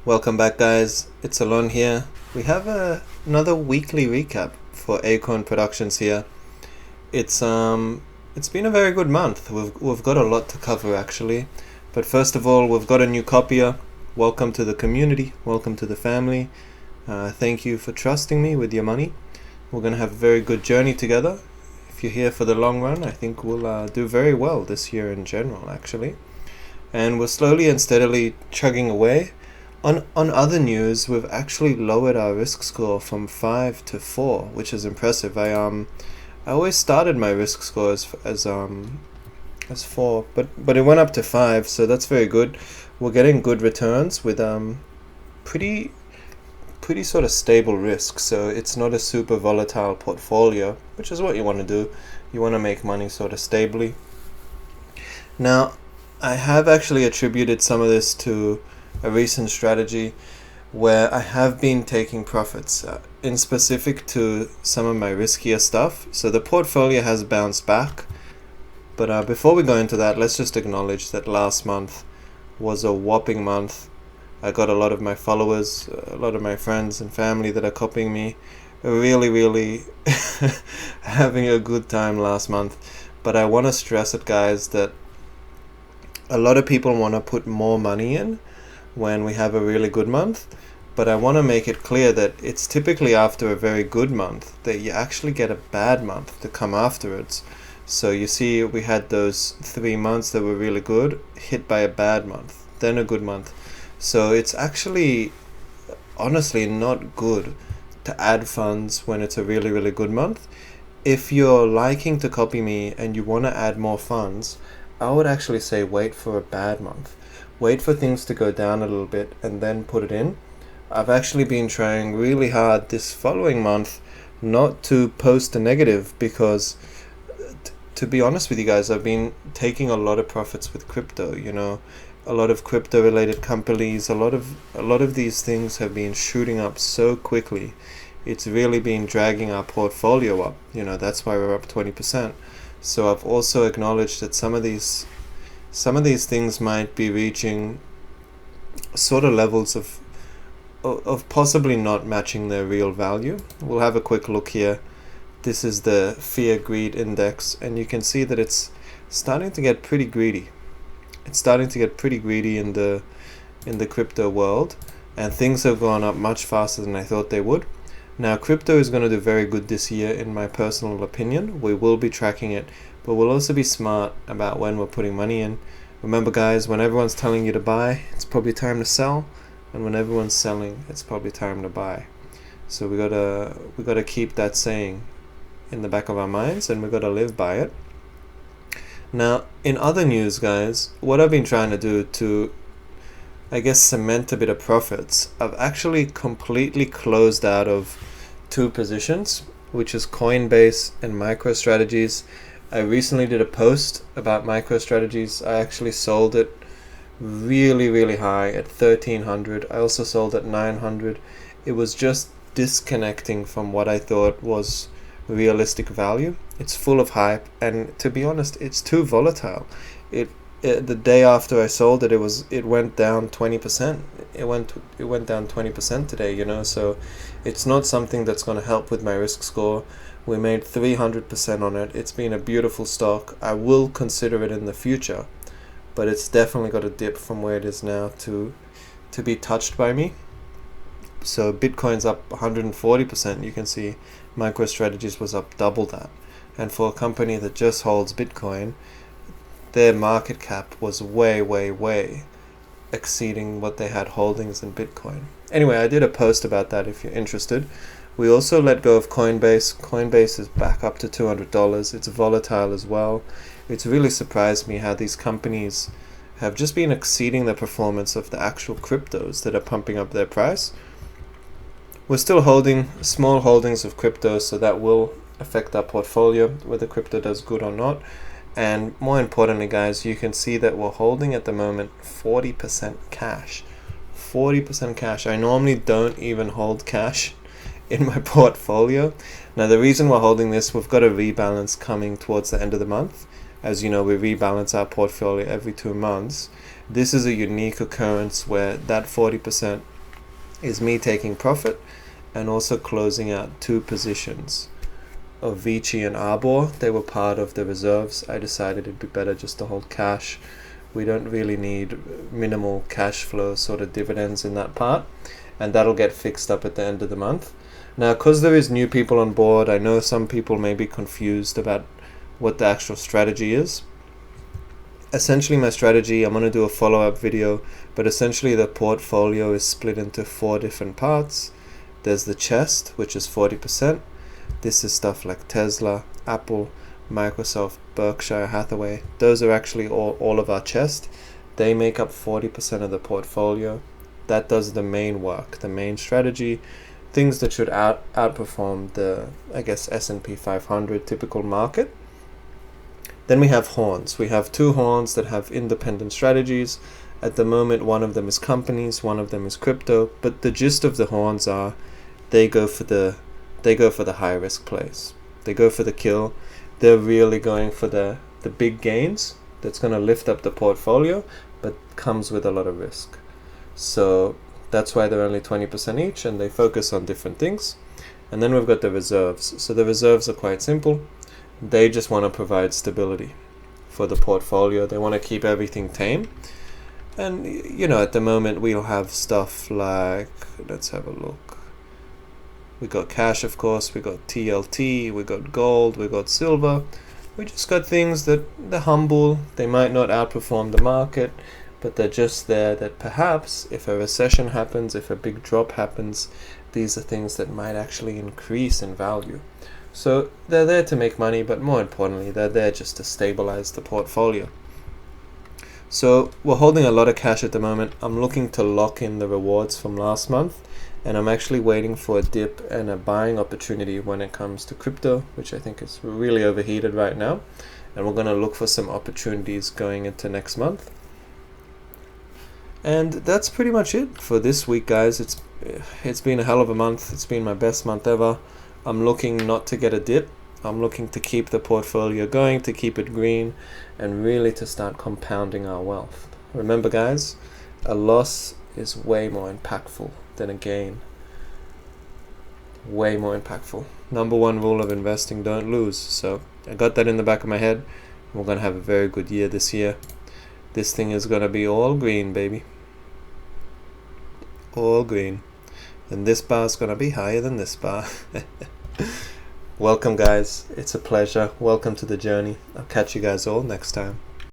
Welcome back, guys. It's Alon here. We have another weekly recap for AcornProductions here. It's been a very good month. We've got a lot to cover actually, but first of all, we've got a new copier. Welcome to the community. Welcome to the family. Thank you for trusting me with your money. We're gonna have a very good journey together. If you're here for the long run, I think we'll do very well this year in general, actually. And we're slowly and steadily chugging away. On other news, we've actually lowered our risk score from 5 to 4, which is impressive. I always started my risk score as 4, but it went up to 5, so that's very good. We're getting good returns with pretty pretty sort of stable risk, so it's not a super volatile portfolio, which is what you want to do. You want to make money sort of stably. Now, I have actually attributed some of this to a recent strategy where I have been taking profits in specific to some of my riskier stuff. So the portfolio has bounced back. But before we go into that, let's just acknowledge that last month was a whopping month. I got a lot of my followers, a lot of my friends and family that are copying me, really having a good time last month. But I want to stress it, guys, that a lot of people want to put more money in when we have a really good month, but I want to make it clear that it's typically after a very good month that you actually get a bad month to come afterwards. So you see, we had those 3 months that were really good, hit by a bad month, then a good month. So it's actually honestly not good to add funds when it's a really good month. If you're liking to copy me and you want to add more funds, I would actually say wait for a bad month. Wait for things to go down a little bit and then put it in. I've actually been trying really hard this following month not to post a negative because to be honest with you guys, I've been taking a lot of profits with crypto, a lot of crypto related companies, a lot of these things have been shooting up so quickly. It's really been dragging our portfolio up. That's why we're up 20%. So I've also acknowledged that some of these things might be reaching sort of levels of possibly not matching their real value. We'll have a quick look here. This is the fear greed index, and you can see that it's starting to get pretty greedy. It's starting to get pretty greedy in the crypto world, and things have gone up much faster than I thought they would. Now, crypto is going to do very good this year, in my personal opinion. We will be tracking it, but we'll also be smart about when we're putting money in. Remember, guys, when everyone's telling you to buy, it's probably time to sell, and when everyone's selling, it's probably time to buy. So we gotta keep that saying in the back of our minds, and we gotta live by it. Now, in other news, guys, what I've been trying to do to, I guess, cement a bit of profits, I've actually completely closed out of 2 positions, which is Coinbase and MicroStrategies. I recently did a post about MicroStrategies. I actually sold it really high at 1300. I also sold at 900. It was just disconnecting from what I thought was realistic value. It's full of hype, and to be honest, it's too volatile. The day after I sold it, it went down 20%. It went down 20% today, so it's not something that's going to help with my risk score. We made 300% on it. It's been a beautiful stock. I will consider it in the future, but it's definitely got a dip from where it is now to be touched by me. So Bitcoin's up 140%. You can see MicroStrategies was up double that. And for a company that just holds Bitcoin, their market cap was way exceeding what they had holdings in Bitcoin. Anyway, I did a post about that if you're interested. We also let go of Coinbase. Coinbase is back up to $200. It's volatile as well. It's really surprised me how these companies have just been exceeding the performance of the actual cryptos that are pumping up their price. We're still holding small holdings of crypto, so that will affect our portfolio, whether crypto does good or not. And more importantly, guys, you can see that we're holding at the moment 40% cash. 40% cash. I normally don't even hold cash in my portfolio. Now, the reason we're holding this, we've got a rebalance coming towards the end of the month. As you know, we rebalance our portfolio every 2 months. This is a unique occurrence where that 40% is me taking profit and also closing out 2 positions of Vici and Arbor. They were part of the reserves. I decided it'd be better just to hold cash. We don't really need minimal cash flow sort of dividends in that part, and that'll get fixed up at the end of the month. Now, because there is new people on board, I know some people may be confused about what the actual strategy is. Essentially, my strategy, I'm going to do a follow-up video, but essentially the portfolio is split into 4 different parts. There's the chest, which is 40%. This is stuff like Tesla, Apple, Microsoft, Berkshire Hathaway. Those are actually all of our chest. They make up 40% of the portfolio. That does the main work, the main strategy, things that should outperform the, I guess, S&P 500 typical market. Then we have horns. We have 2 horns that have independent strategies. At the moment, one of them is companies, one of them is crypto. But the gist of the horns are they go for the high risk plays. They go for the kill. They're really going for the big gains that's going to lift up the portfolio, but comes with a lot of risk. So that's why they're only 20% each, and they focus on different things. And then we've got the reserves. So the reserves are quite simple. They just want to provide stability for the portfolio. They want to keep everything tame. And, you know, at the moment we'll have stuff like, let's have a look. We got cash, of course. We got TLT. We got gold. We got silver. We just got things that they're humble. They might not outperform the market, but they're just there that perhaps if a recession happens, if a big drop happens, these are things that might actually increase in value. So they're there to make money, but more importantly, they're there just to stabilize the portfolio. So we're holding a lot of cash at the moment. I'm looking to lock in the rewards from last month, and I'm actually waiting for a dip and a buying opportunity when it comes to crypto, which I think is really overheated right now. And we're going to look for some opportunities going into next month. And that's pretty much it for this week, guys. It's been a hell of a month. It's been my best month ever. I'm looking not to get a dip. I'm looking to keep the portfolio going, to keep it green, and really to start compounding our wealth. Remember, guys, a loss is way more impactful than a gain. Way more impactful. Number 1 rule of investing, don't lose. So I got that in the back of my head. We're going to have a very good year this year. This thing is going to be all green, baby. All green. And this bar is going to be higher than this bar. Welcome, guys. It's a pleasure. Welcome to the journey. I'll catch you guys all next time.